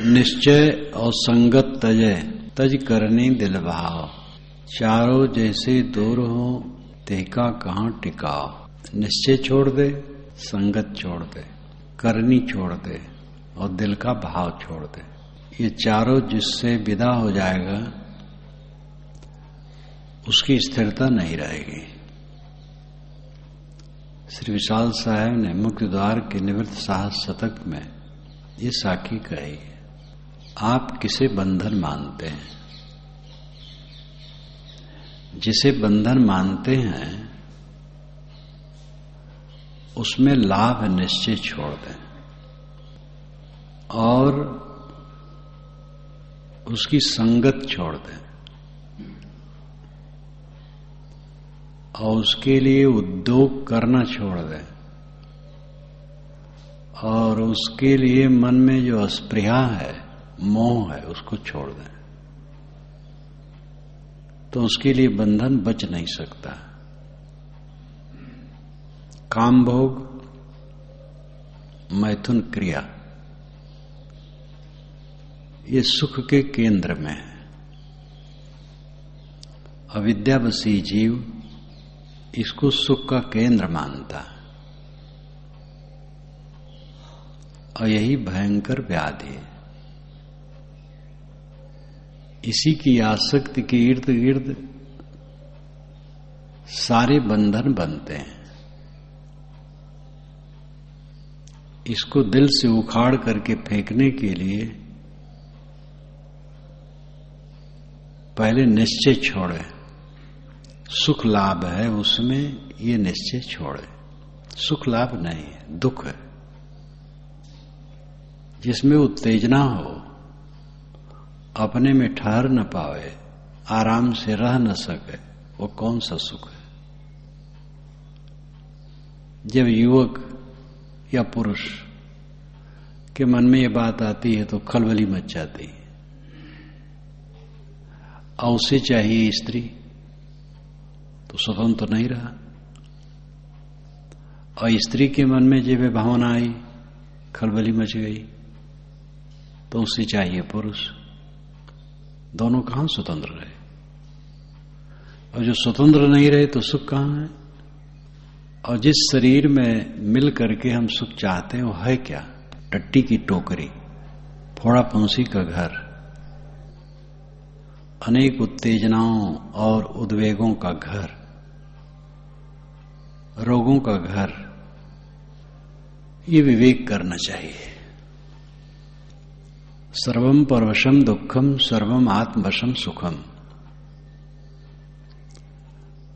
निश्चय और संगत तजय तज करनी दिल भाव। चारों जैसे दूर हो तेका कहाँ टिकाओ। निश्चय छोड़ दे, संगत छोड़ दे, करनी छोड़ दे और दिल का भाव छोड़ दे। ये चारों जिससे विदा हो जाएगा उसकी स्थिरता नहीं रहेगी। श्री विशाल साहब ने मुक्ति द्वार के निवृत्त साहस शतक में ये साखी कही है। आप किसे बंधन मानते हैं? जिसे बंधन मानते हैं उसमें लाभ निश्चय छोड़ दें और उसकी संगत छोड़ दें और उसके लिए उद्योग करना छोड़ दें और उसके लिए मन में जो अस्पृहा है, मोह है, उसको छोड़ दें तो उसके लिए बंधन बच नहीं सकता। काम भोग, मैथुन क्रिया, ये सुख के केंद्र में है। अविद्यावशी जीव इसको सुख का केंद्र मानता है और यही भयंकर व्याधि है। इसी की आसक्ति के इर्द गिर्द सारे बंधन बनते हैं। इसको दिल से उखाड़ करके फेंकने के लिए पहले निश्चय छोड़े। सुख लाभ है उसमें, ये निश्चय छोड़े। सुख लाभ नहीं है, दुख है। जिसमें उत्तेजना हो, अपने में ठहर न पावे, आराम से रह न सके, वो कौन सा सुख है? जब युवक या पुरुष के मन में ये बात आती है तो खलबली मच जाती है और उसे चाहिए स्त्री, तो स्वतंत्र तो नहीं रहा। और स्त्री के मन में जब भावना आई, खलबली मच गई, तो उसे चाहिए पुरुष। दोनों कहां स्वतंत्र रहे? और जो स्वतंत्र नहीं रहे तो सुख कहां है? और जिस शरीर में मिल करके हम सुख चाहते हैं वो है क्या? टट्टी की टोकरी, फोड़ा पंसी का घर, अनेक उत्तेजनाओं और उद्वेगों का घर, रोगों का घर। ये विवेक करना चाहिए। सर्वम परवशम दुखम, सर्वम आत्मवशम सुखम।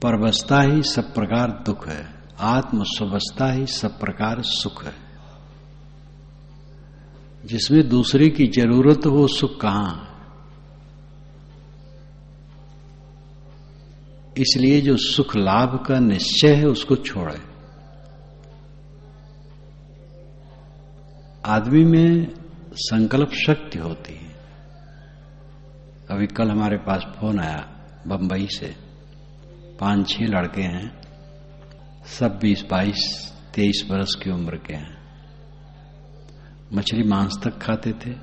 परवस्था ही सब प्रकार दुख है, आत्म स्वस्था ही सब प्रकार सुख है। जिसमें दूसरे की जरूरत हो सुख कहां है? इसलिए जो सुख लाभ का निश्चय है उसको छोड़े। आदमी में संकल्प शक्ति होती है। अभी कल हमारे पास फोन आया बंबई से, 5-6 लड़के हैं, सब 20, 22, 23 बरस की उम्र के हैं। मछली मांस तक खाते थे।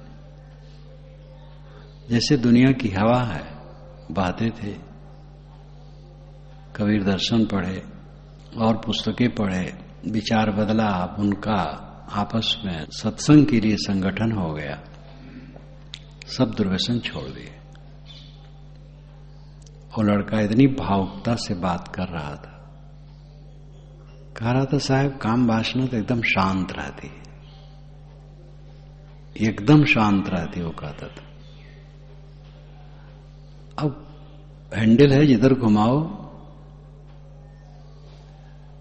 जैसे दुनिया की हवा है, बहते थे। कबीर दर्शन पढ़े और पुस्तकें पढ़े, विचार बदला। अब उनका आपस में सत्संग के लिए संगठन हो गया। सब दुर्व्यसन छोड़ दिए। वो लड़का इतनी भावुकता से बात कर रहा था, कह रहा था साहब काम वासना तो एकदम शांत रहती है, एकदम शांत रहती। वो कहता था अब हैंडल है, जिधर घुमाओ,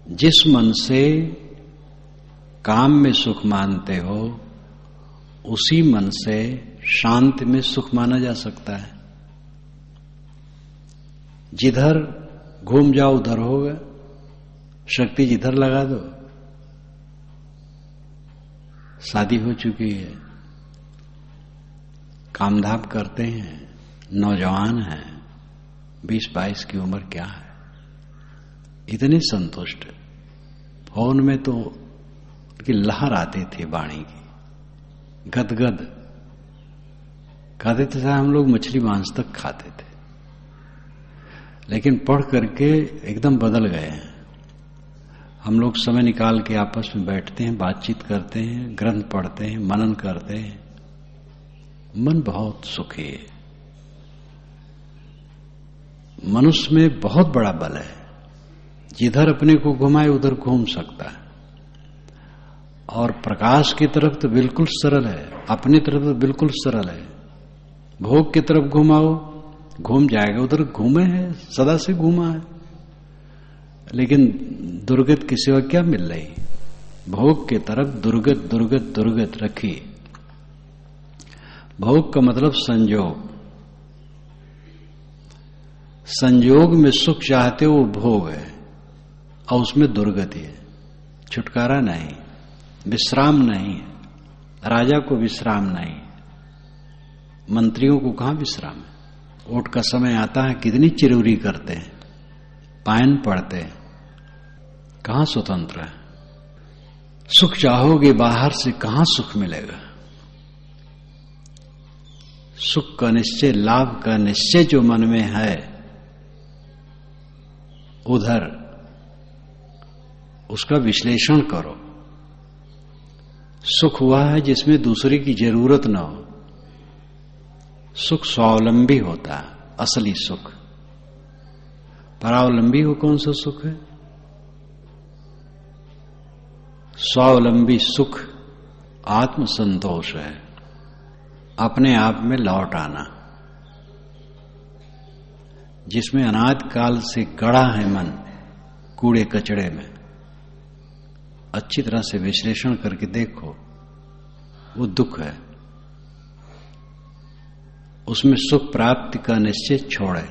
जिस मन से काम में सुख मानते हो उसी मन से शांति में सुख माना जा सकता है। जिधर घूम जाओ उधर होगा। शक्ति जिधर लगा दो। शादी हो चुकी है, कामधाम करते हैं, नौजवान हैं, 20-22 की उम्र, क्या है, इतने संतुष्ट। फोन में तो की लहर आती थी वाणी की, गदगद। खाते थे साहब, हम लोग मछली मांस तक खाते थे, लेकिन पढ़ करके एकदम बदल गए हैं। हम लोग समय निकाल के आपस में बैठते हैं, बातचीत करते हैं, ग्रंथ पढ़ते हैं, मनन करते हैं, मन बहुत सुखी है। मनुष्य में बहुत बड़ा बल है, जिधर अपने को घुमाए उधर घूम सकता है। और प्रकाश की तरफ तो बिल्कुल सरल है, अपनी तरफ तो बिल्कुल सरल है। भोग की तरफ घुमाओ घूम जाएगा, उधर घूमे है, सदा से घूमा है, लेकिन दुर्गत की सिवा क्या मिल रही? भोग की तरफ दुर्गत दुर्गत दुर्गत रखी। भोग का मतलब संयोग। संयोग में सुख चाहते हो, वो भोग है, और उसमें दुर्गति है, छुटकारा नहीं, विश्राम नहीं है। राजा को विश्राम नहीं, मंत्रियों को कहां विश्राम है? वोट का समय आता है, कितनी चिरौरी करते हैं, पायन पड़ते हैं, कहां स्वतंत्र है? सुख चाहोगे बाहर से, कहां सुख मिलेगा? सुख का निश्चय, लाभ का निश्चय जो मन में है, उधर उसका विश्लेषण करो। सुख हुआ है जिसमें दूसरे की जरूरत न हो। सुख स्वावलंबी होता है, असली सुख। परावलंबी हो कौन सा सुख है? स्वावलंबी सुख आत्म संतोष है, अपने आप में लौट आना, जिसमें अनादि काल से गड़ा है मन कूड़े कचड़े में। अच्छी तरह से विश्लेषण करके देखो, वो दुख है। उसमें सुख प्राप्ति का निश्चय छोड़े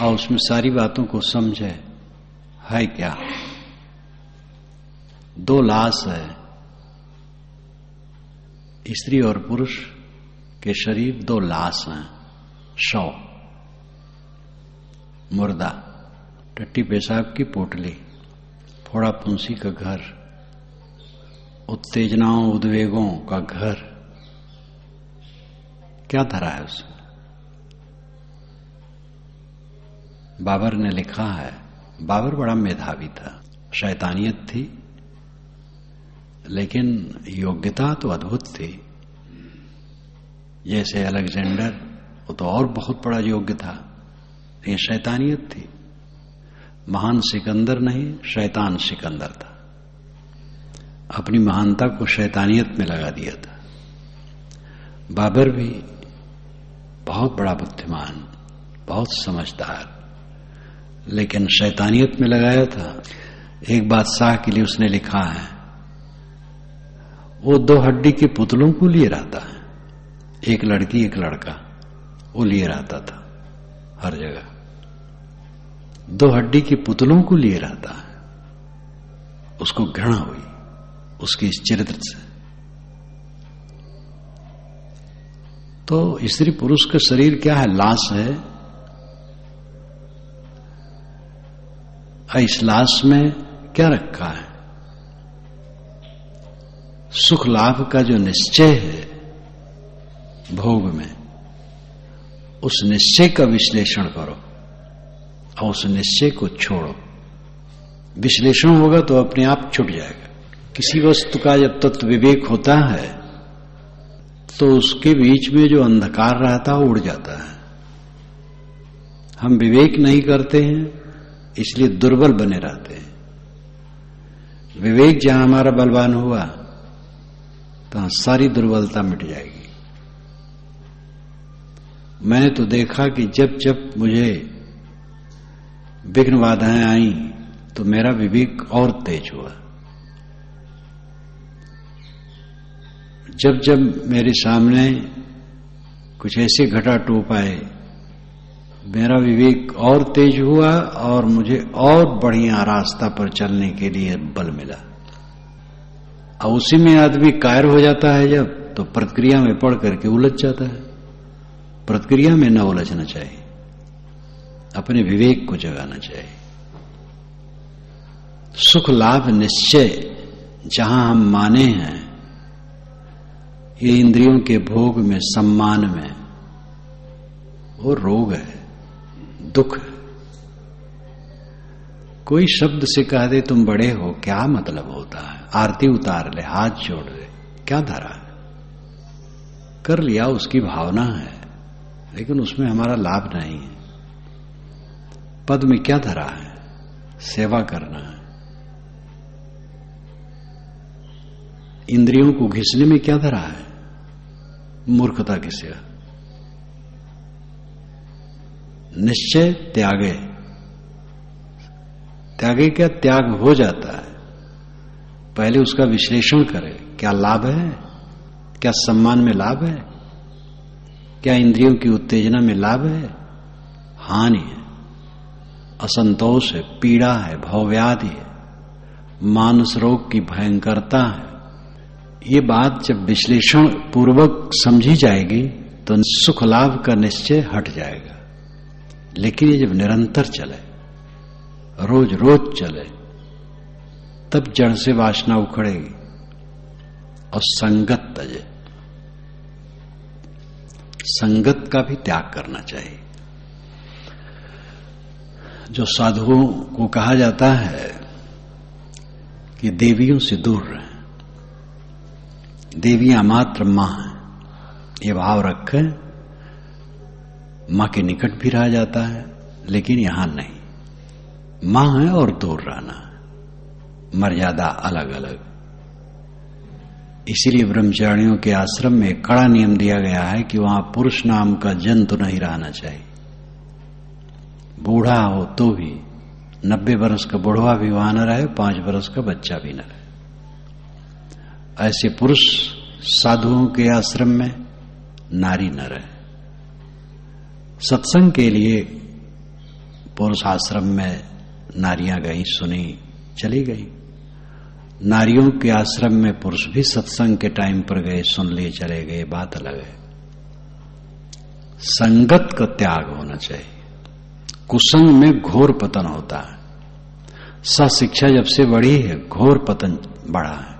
और उसमें सारी बातों को समझे। है क्या? दो लाश है, स्त्री और पुरुष के शरीर दो लाश हैं, शव, मुर्दा, टट्टी पेशाब की पोटली, फोड़ा फुंसी का घर, उत्तेजनाओं उद्वेगों का घर। क्या धरा है उसमें? बाबर ने लिखा है, बाबर बड़ा मेधावी था, शैतानियत थी, लेकिन योग्यता तो अद्भुत थी। जैसे अलेक्जेंडर, वो तो और बहुत बड़ा योग्य था, लेकिन शैतानियत थी। महान सिकंदर नहीं, शैतान सिकंदर था। अपनी महानता को शैतानियत में लगा दिया था। बाबर भी बहुत बड़ा बुद्धिमान, बहुत समझदार, लेकिन शैतानियत में लगाया था। एक बादशाह के लिए उसने लिखा है, वो दो हड्डी के पुतलों को लिए रहता है, एक लड़की एक लड़का, वो लिए रहता था हर जगह। दो हड्डी के पुतलों को लिए रहता है। उसको घृणा हुई उसके इस चरित्र से। तो स्त्री पुरुष का शरीर क्या है? लाश है। इस लाश में क्या रखा है? सुख लाभ का जो निश्चय है भोग में, उस निश्चय का विश्लेषण करो और उस निश्चय को छोड़ो। विश्लेषण होगा तो अपने आप छूट जाएगा। किसी वस्तु का जब तत्व विवेक होता है तो उसके बीच में जो अंधकार रहता है उड़ जाता है। हम विवेक नहीं करते हैं, इसलिए दुर्बल बने रहते हैं। विवेक जहां हमारा बलवान हुआ तो सारी दुर्बलता मिट जाएगी। मैंने तो देखा कि जब जब मुझे विघ्न बाधाएं आई तो मेरा विवेक और तेज हुआ। जब जब मेरे सामने कुछ ऐसे घटाटोप आए, मेरा विवेक और तेज हुआ और मुझे और बढ़िया रास्ता पर चलने के लिए बल मिला। और उसी में आदमी कायर हो जाता है जब, तो प्रतिक्रिया में पड़ करके उलझ जाता है। प्रतिक्रिया में न उलझना चाहिए, अपने विवेक को जगाना चाहिए। सुख लाभ निश्चय जहां हम माने हैं ये इंद्रियों के भोग में, सम्मान में, वो रोग है, दुख है। कोई शब्द से कह दे तुम बड़े हो, क्या मतलब होता है? आरती उतार ले, हाथ जोड़ ले, क्या धरा है? कर लिया, उसकी भावना है, लेकिन उसमें हमारा लाभ नहीं है। पद में क्या धरा है? सेवा करना है। इंद्रियों को घिसने में क्या धरा है? मूर्खता की सेवा। निश्चय त्यागे, त्यागे क्या? त्याग हो जाता है। पहले उसका विश्लेषण करे, क्या लाभ है, क्या सम्मान में लाभ है, क्या इंद्रियों की उत्तेजना में लाभ है, हानि है, असंतोष है, पीड़ा है, भवव्याधि है, मानस रोग की भयंकरता है। ये बात जब विश्लेषण पूर्वक समझी जाएगी तो सुख लाभ का निश्चय हट जाएगा। लेकिन ये जब निरंतर चले, रोज रोज चले, तब जड़ से वासना उखड़ेगी और संगत तजे। संगत का भी त्याग करना चाहिए। जो साधुओं को कहा जाता है कि देवियों से दूर रहें, देवियां मात्र मां हैं, ये भाव रखें। मां के निकट भी रहा जाता है, लेकिन यहां नहीं। मां है और दूर रहना, मर्यादा अलग अलग। इसीलिए ब्रह्मचारियों के आश्रम में कड़ा नियम दिया गया है कि वहां पुरुष नाम का जंतु नहीं रहना चाहिए। बूढ़ा हो तो भी, 90 वर्ष का बुढ़वा भी वहां न रहे, 5 वर्ष का बच्चा भी न रहे। ऐसे पुरुष साधुओं के आश्रम में नारी न रहे। सत्संग के लिए पुरुष आश्रम में नारियां गई, सुनी, चली गई। नारियों के आश्रम में पुरुष भी सत्संग के टाइम पर गए, सुन लिए, चले गए, बात अलग है। संगत का त्याग होना चाहिए। कुसंग में घोर पतन होता है। शिक्षा जब से बढ़ी है, घोर पतन बढ़ा है,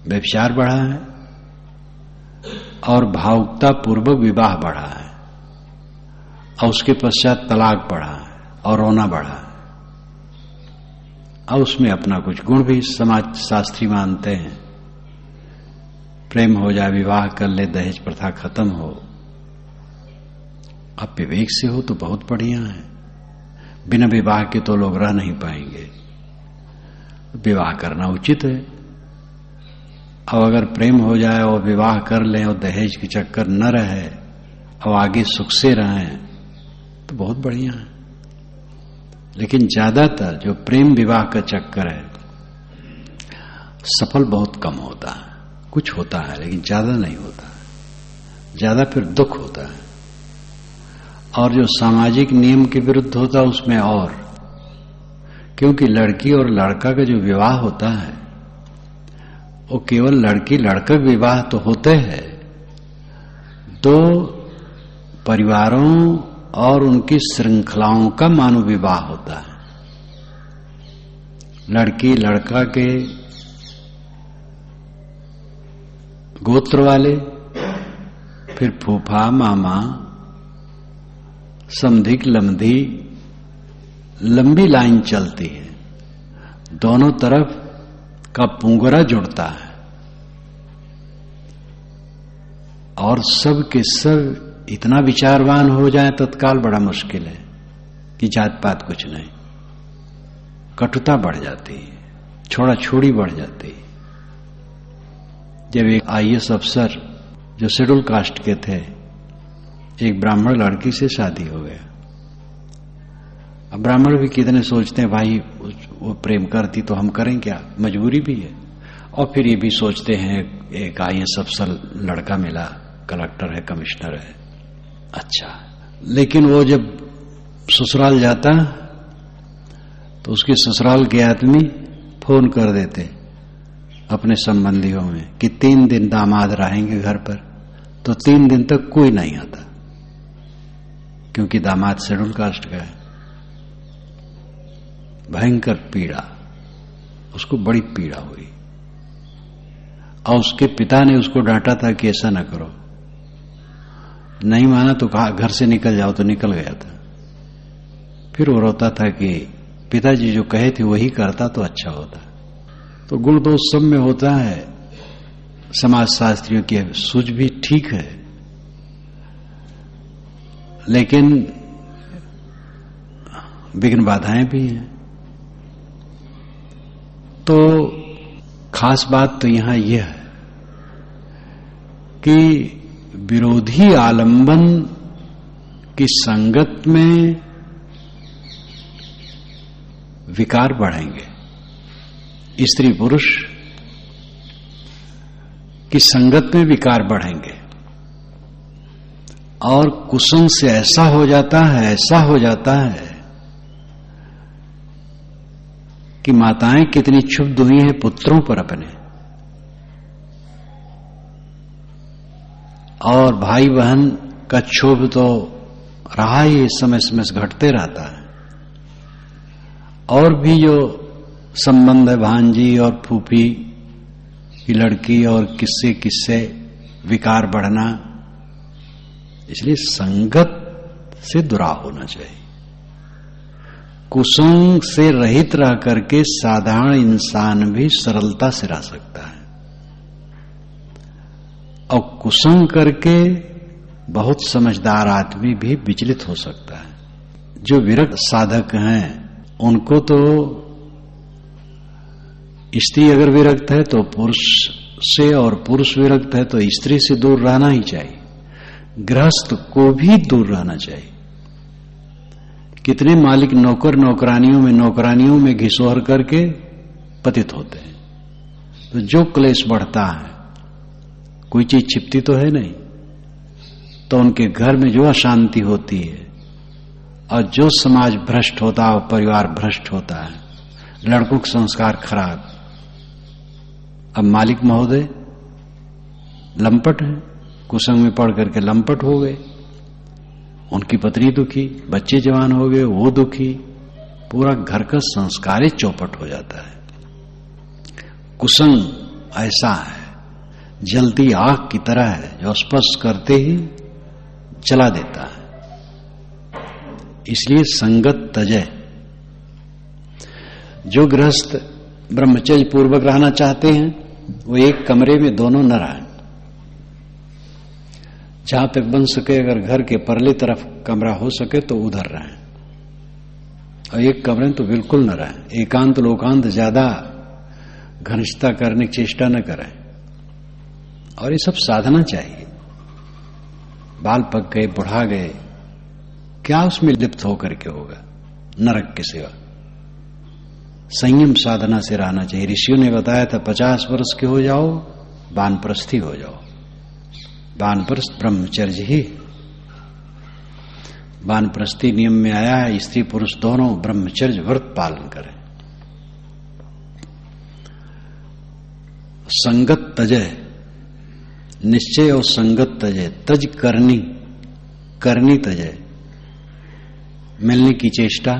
व्यभिचार बढ़ा है और भावुकता पूर्वक विवाह बढ़ा है, और उसके पश्चात तलाक बढ़ा है और रोना बढ़ा है। और उसमें अपना कुछ गुण भी समाज शास्त्री मानते हैं। प्रेम हो जाए, विवाह कर ले, दहेज प्रथा खत्म हो। अब विवेक से हो तो बहुत बढ़िया है। बिना विवाह के तो लोग रह नहीं पाएंगे। विवाह करना उचित है। अब अगर प्रेम हो जाए और विवाह कर लें और दहेज के चक्कर न रहे और आगे सुख से रहें तो बहुत बढ़िया है। लेकिन ज्यादातर जो प्रेम विवाह का चक्कर है, सफल बहुत कम होता है। कुछ होता है लेकिन ज्यादा नहीं होता। ज्यादा फिर दुख होता है। और जो सामाजिक नियम के विरुद्ध होता है उसमें और, क्योंकि लड़की और लड़का का जो विवाह होता है वो केवल लड़की लड़का विवाह तो होते हैं, दो परिवारों और उनकी श्रृंखलाओं का मानव विवाह होता है। लड़की लड़का के गोत्र वाले, फिर फूफा मामा, समधिक लमधी, लंबी लाइन चलती है। दोनों तरफ का पुंगरा जुड़ता है और सब के सब इतना विचारवान हो जाए तत्काल बड़ा मुश्किल है कि जात पात कुछ नहीं। कटुता बढ़ जाती है, छोड़ा छोड़ी बढ़ जाती है। जब एक IAS अफसर जो शेड्यूल कास्ट के थे, एक ब्राह्मण लड़की से शादी हो गया। अब ब्राह्मण भी कितने सोचते हैं भाई वो प्रेम करती तो हम करें क्या, मजबूरी भी है। और फिर ये भी सोचते हैं एक IAS अफसर लड़का मिला, कलेक्टर है, कमिश्नर है, अच्छा। लेकिन वो जब ससुराल जाता तो उसके ससुराल के आदमी फोन कर देते अपने संबंधियों में कि 3 दिन दामाद रहेंगे घर पर, तो 3 दिन तक कोई नहीं आता, क्योंकि दामाद शेड्यूल कास्ट का है। भयंकर पीड़ा, उसको बड़ी पीड़ा हुई। और उसके पिता ने उसको डांटा था कि ऐसा ना करो, नहीं माना तो कहा घर से निकल जाओ, तो निकल गया था। फिर वो रोता था कि पिताजी जो कहे थे वही करता तो अच्छा होता। तो गुण दोष सब में होता है। समाज शास्त्रियों की सूझ भी ठीक है, लेकिन विघ्न बाधाएं भी हैं। तो खास बात तो यहां यह है कि विरोधी आलंबन की संगत में विकार बढ़ेंगे। स्त्री पुरुष की संगत में विकार बढ़ेंगे और कुसुम से ऐसा हो जाता है कि माताएं कितनी क्षुब्ध हुई हैं पुत्रों पर अपने, और भाई बहन का क्षोभ तो रहा ही समय समय से घटते रहता है। और भी जो संबंध है, भांजी और फूफी की लड़की और किससे किससे विकार बढ़ना, इसलिए संगत से दुराव होना चाहिए। कुसुम से रहित रह करके साधारण इंसान भी सरलता से रह सकता है, और कुसुम करके बहुत समझदार आदमी भी विचलित हो सकता है। जो विरक्त साधक हैं उनको तो, स्त्री अगर विरक्त है तो पुरुष से, और पुरुष विरक्त है तो स्त्री से दूर रहना ही चाहिए। गृहस्थ को भी दूर रहना चाहिए। कितने मालिक नौकरानियों में घिसोहर करके पतित होते हैं। तो जो क्लेश बढ़ता है, कोई चीज छिपती तो है नहीं, तो उनके घर में जो अशांति होती है और जो समाज भ्रष्ट होता है, परिवार भ्रष्ट होता है, लड़कों के संस्कार खराब। अब मालिक महोदय लंपट है, कुसंग में पढ़ करके लंपट हो गए, उनकी पत्नी दुखी, बच्चे जवान हो गए, वो दुखी, पूरा घर का संस्कार ही चौपट हो जाता है। कुसंग ऐसा है, जलती आग की तरह है, जो स्पर्श करते ही जला देता है। इसलिए संगत तजय। जो गृहस्थ ब्रह्मचर्य पूर्वक रहना चाहते हैं वो एक कमरे में दोनों न रहें। जहां तक बन सके, अगर घर के परले तरफ कमरा हो सके तो उधर रहें, और एक कमरे में तो बिल्कुल न रहें। एकांत लोकांत ज्यादा घनिष्ठता करने की चेष्टा न करें। और ये सब साधना चाहिए। बाल पक गए, बुढ़ा गए, क्या उसमें लिप्त होकर के होगा? नरक के सिवा। संयम साधना से रहना चाहिए। ऋषियों ने बताया था 50 वर्ष के हो जाओ, वानप्रस्थी हो जाओ। वानप्रस्थ ब्रह्मचर्य ही, वानप्रस्थी नियम में आया है, स्त्री पुरुष दोनों ब्रह्मचर्य व्रत पालन करें। संगत तजय, निश्चय और संगत तजय। तज करनी तजय, मिलने की चेष्टा,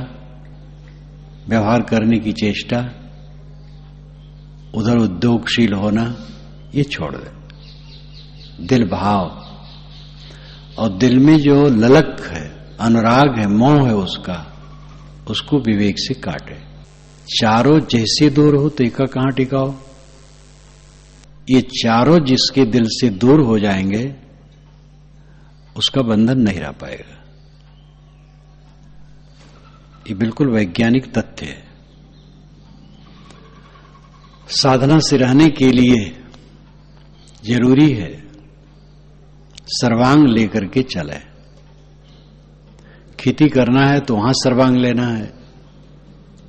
व्यवहार करने की चेष्टा, उधर उद्योगशील होना, ये छोड़ दे। दिल भाव, और दिल में जो ललक है, अनुराग है, मोह है उसको विवेक से काटे। चारों जैसे दूर हो तो एका कहां टिकाओ। ये चारों जिसके दिल से दूर हो जाएंगे उसका बंधन नहीं रह पाएगा। ये बिल्कुल वैज्ञानिक तथ्य है। साधना से रहने के लिए जरूरी है सर्वांग लेकर के चले। खेती करना है तो वहां सर्वांग लेना है।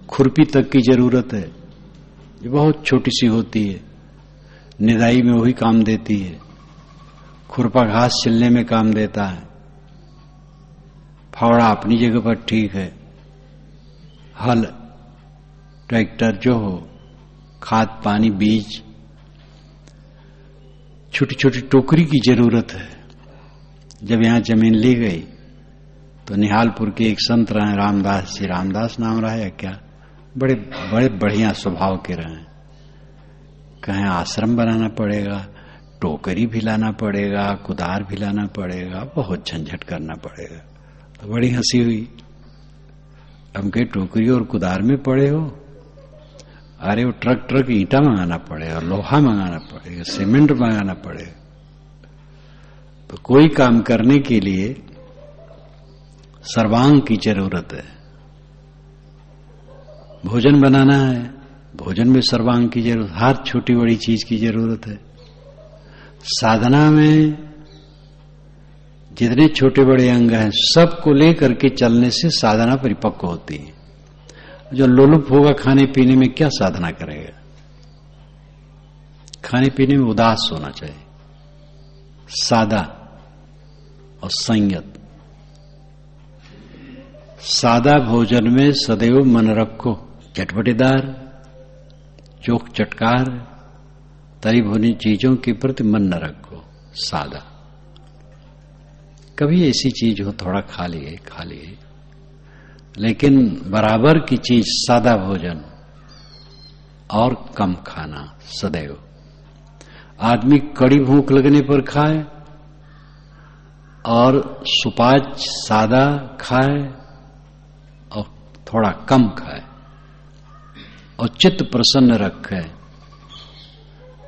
खुरपी तक की जरूरत है, ये बहुत छोटी सी होती है, निदाई में वही काम देती है। खुरपा घास छिलने में काम देता है। फावड़ा अपनी जगह पर ठीक है। हल, ट्रैक्टर जो हो, खाद पानी बीज, छोटी छोटी टोकरी की जरूरत है। जब यहां जमीन ली गई तो निहालपुर के एक संत रहे रामदास जी, रामदास नाम रहा या क्या, बड़े बड़े बढ़िया स्वभाव के रहे। कहीं आश्रम बनाना पड़ेगा, टोकरी भी लाना पड़ेगा, कुदार भी लाना पड़ेगा, बहुत झंझट करना पड़ेगा। तो बड़ी हंसी हुई। हम कहे टोकरी और कुदार में पड़े हो? अरे वो ट्रक ट्रक ईंटा मंगाना पड़ेगा, लोहा मंगाना पड़ेगा, सीमेंट मंगाना पड़ेगा। तो कोई काम करने के लिए सर्वांग की जरूरत है। भोजन बनाना है, भोजन में सर्वांग की जरूरत, हर छोटी बड़ी चीज की जरूरत है। साधना में जितने छोटे बड़े अंग हैं सबको लेकर के चलने से साधना परिपक्व होती है। जो लोलुप होगा खाने पीने में, क्या साधना करेगा? खाने पीने में उदास होना चाहिए, सादा और संयत। सादा भोजन में सदैव मन रखो, चटपटेदार, चोख चटकार, तरी भुनी चीजों के प्रति मन न रखो, सादा। कभी ऐसी चीज हो थोड़ा खा लिए, लेकिन बराबर की चीज सादा भोजन और कम खाना सदैव। आदमी कड़ी भूख लगने पर खाए और सुपाच्य सादा खाए और थोड़ा कम खाए और चित्त प्रसन्न रखे,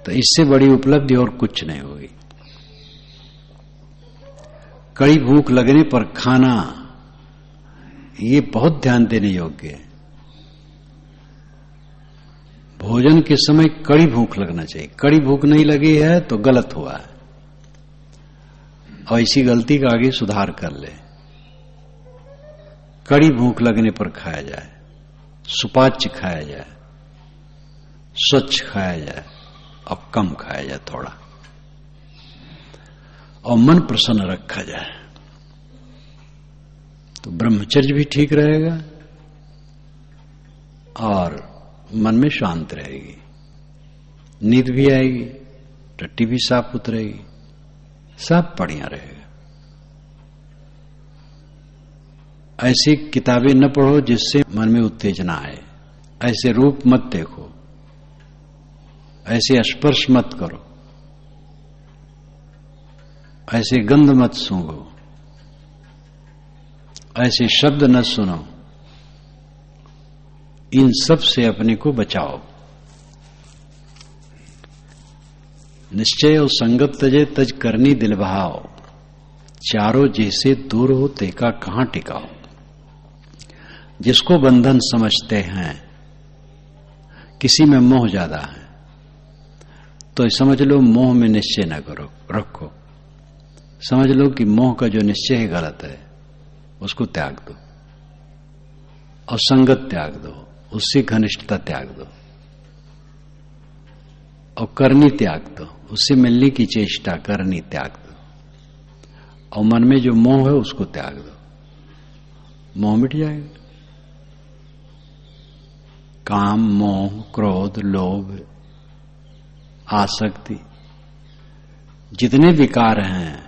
तो इससे बड़ी उपलब्धि और कुछ नहीं होगी। कड़ी भूख लगने पर खाना, ये बहुत ध्यान देने योग्य है। भोजन के समय कड़ी भूख लगना चाहिए। कड़ी भूख नहीं लगी है तो गलत हुआ है, और इसी गलती का आगे सुधार कर ले। कड़ी भूख लगने पर खाया जाए, सुपाच्य खाया जाए, स्वच्छ खाया जाए और कम खाया जाए थोड़ा, और मन प्रसन्न रखा जाए, तो ब्रह्मचर्य भी ठीक रहेगा और मन में शांत रहेगी, नींद भी आएगी, टट्टी भी साफ उतरेगी, सब बढ़िया रहेगा। ऐसी किताबें न पढ़ो जिससे मन में उत्तेजना आए, ऐसे रूप मत देखो, ऐसे स्पर्श मत करो, ऐसे गंध मत सूंघो, ऐसे शब्द न सुनो। इन सब से अपने को बचाओ। निश्चय और संगत तजे तज करनी दिल बहाओ, चारों जैसे दूर हो तेका कहां टिकाओ। जिसको बंधन समझते हैं, किसी में मोह ज्यादा है, तो समझ लो मोह में निश्चय न करो, रखो। समझ लो कि मोह का जो निश्चय है गलत है, उसको त्याग दो और संगत त्याग दो, उससे घनिष्ठता त्याग दो और करनी त्याग दो, उससे मिलने की चेष्टा करनी त्याग दो, और मन में जो मोह है उसको त्याग दो, मोह मिट जाएगा। काम, मोह, क्रोध, लोभ, आसक्ति, जितने विकार हैं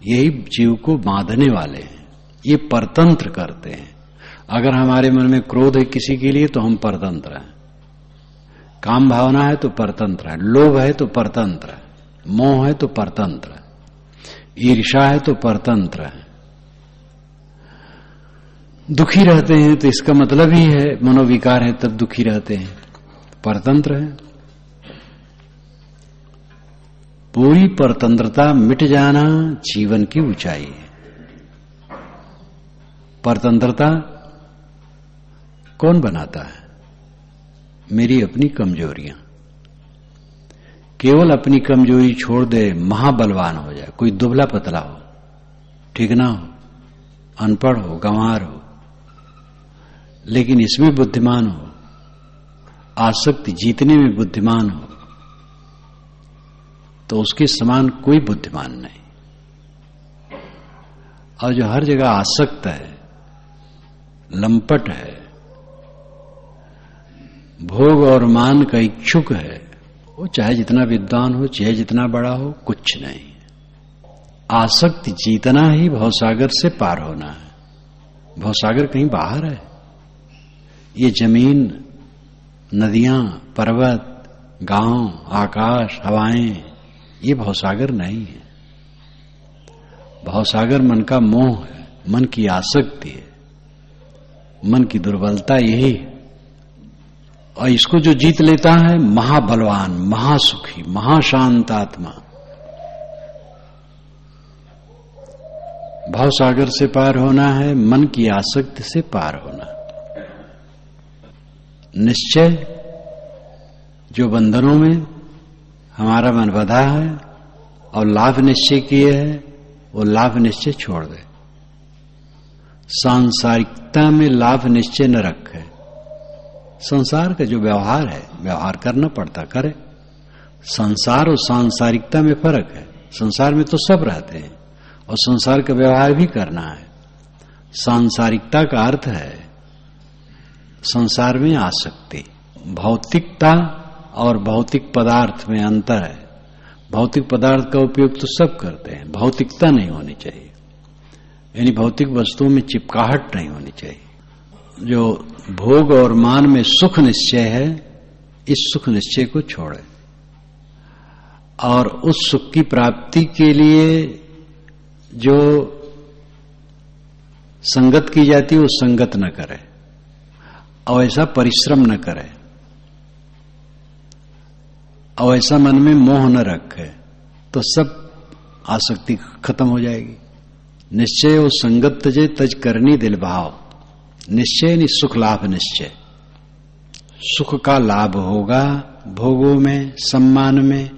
यही जीव को बांधने वाले हैं, ये परतंत्र करते हैं। अगर हमारे मन में क्रोध है किसी के लिए तो हम परतंत्र हैं, काम भावना है तो परतंत्र है, लोभ है तो परतंत्र है, मोह है तो परतंत्र है, ईर्ष्या है तो परतंत्र है। दुखी रहते हैं तो इसका मतलब ही है मनोविकार है तब दुखी रहते हैं, परतंत्र है। पूरी परतंत्रता मिट जाना जीवन की ऊंचाई है। परतंत्रता कौन बनाता है? मेरी अपनी कमजोरियां। केवल अपनी कमजोरी छोड़ दे, महाबलवान हो जाए। कोई दुबला पतला हो, ठीक ना हो, अनपढ़ हो, गंवार हो, लेकिन इसमें बुद्धिमान हो, आसक्ति जीतने में बुद्धिमान हो, तो उसके समान कोई बुद्धिमान नहीं। और जो हर जगह आसक्त है, लंपट है, भोग और मान का इच्छुक है, वो चाहे जितना विद्वान हो, चाहे जितना बड़ा हो, कुछ नहीं। आसक्ति जीतना ही भवसागर से पार होना है। भवसागर कहीं बाहर है। ये जमीन, नदियां, पर्वत, गांव, आकाश, हवाएं, ये भवसागर नहीं है। भवसागर मन का मोह है, मन की आसक्ति है, मन की दुर्बलता यही है। और इसको जो जीत लेता है, महाबलवान, महासुखी, महाशांत आत्मा। भवसागर से पार होना है, मन की आसक्ति से पार होना। निश्चय, जो बंधनों में हमारा मन बंधा है और लाभ निश्चय किए है, वो लाभ निश्चय छोड़ दे। सांसारिकता में लाभ निश्चय न रखे। संसार का जो व्यवहार है, व्यवहार करना पड़ता, करे। संसार और सांसारिकता में फर्क है। संसार में तो सब रहते हैं और संसार का व्यवहार भी करना है। सांसारिकता का अर्थ है संसार में आसक्ति। भौतिकता और भौतिक पदार्थ में अंतर है। भौतिक पदार्थ का उपयोग तो सब करते हैं, भौतिकता नहीं होनी चाहिए, यानी भौतिक वस्तुओं में चिपकाहट नहीं होनी चाहिए। जो भोग और मान में सुख निश्चय है, इस सुख निश्चय को छोड़े और उस सुख की प्राप्ति के लिए जो संगत की जाती है वो संगत न करे और ऐसा परिश्रम न करे और ऐसा मन में मोह न रखे, तो सब आसक्ति खत्म हो जाएगी। निश्चय और संगत तजे तज करनी दिल भाव। निश्चय नहीं, सुख लाभ निश्चय। सुख का लाभ होगा भोगों में, सम्मान में,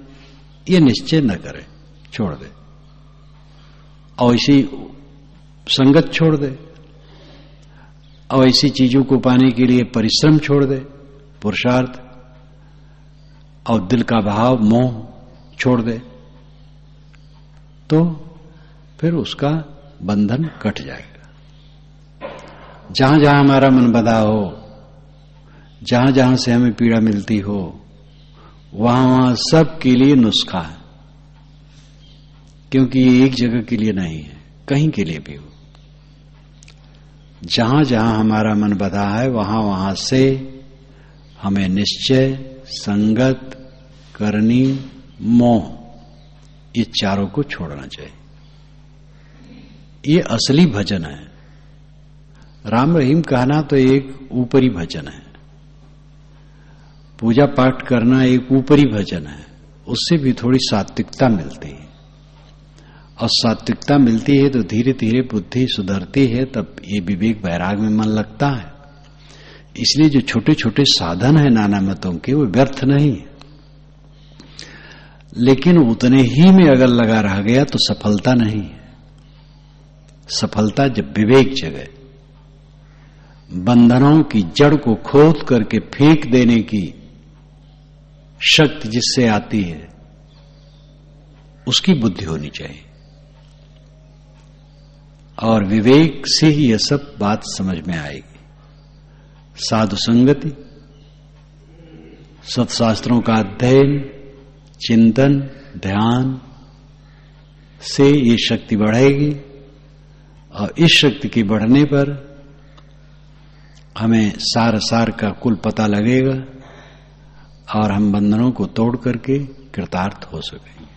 ये निश्चय न करे, छोड़ दे। और इसी संगत छोड़ दे और ऐसी चीजों को पाने के लिए परिश्रम छोड़ दे, पुरुषार्थ, और दिल का भाव मोह छोड़ दे, तो फिर उसका बंधन कट जाएगा। जहां जहां हमारा मन बंधा हो, जहां जहां से हमें पीड़ा मिलती हो, वहां वहां सब के लिए नुस्खा है, क्योंकि ये एक जगह के लिए नहीं है, कहीं के लिए भी हो। जहां जहां हमारा मन बंधा है, वहां वहां से हमें निश्चय, संगत, करनी, मोह, ये चारों को छोड़ना चाहिए। ये असली भजन है। राम रहीम कहना तो एक ऊपरी भजन है। पूजा पाठ करना एक ऊपरी भजन है। उससे भी थोड़ी सात्विकता मिलती है, और सात्विकता मिलती है तो धीरे धीरे बुद्धि सुधरती है, तब ये विवेक वैराग में मन लगता है। इसलिए जो छोटे छोटे साधन है नाना मतों के, वो व्यर्थ नहीं है, लेकिन उतने ही में अगर लगा रह गया तो सफलता नहीं है। सफलता जब विवेक जगे, बंधनों की जड़ को खोद करके फेंक देने की शक्ति जिससे आती है, उसकी बुद्धि होनी चाहिए। और विवेक से ही यह सब बात समझ में आएगी। साधु संगति, सत्शास्त्रों का अध्ययन, चिंतन, ध्यान से ये शक्ति बढ़ेगी, और इस शक्ति के बढ़ने पर हमें सार का कुल पता लगेगा और हम बंधनों को तोड़ करके कृतार्थ हो सकेंगे।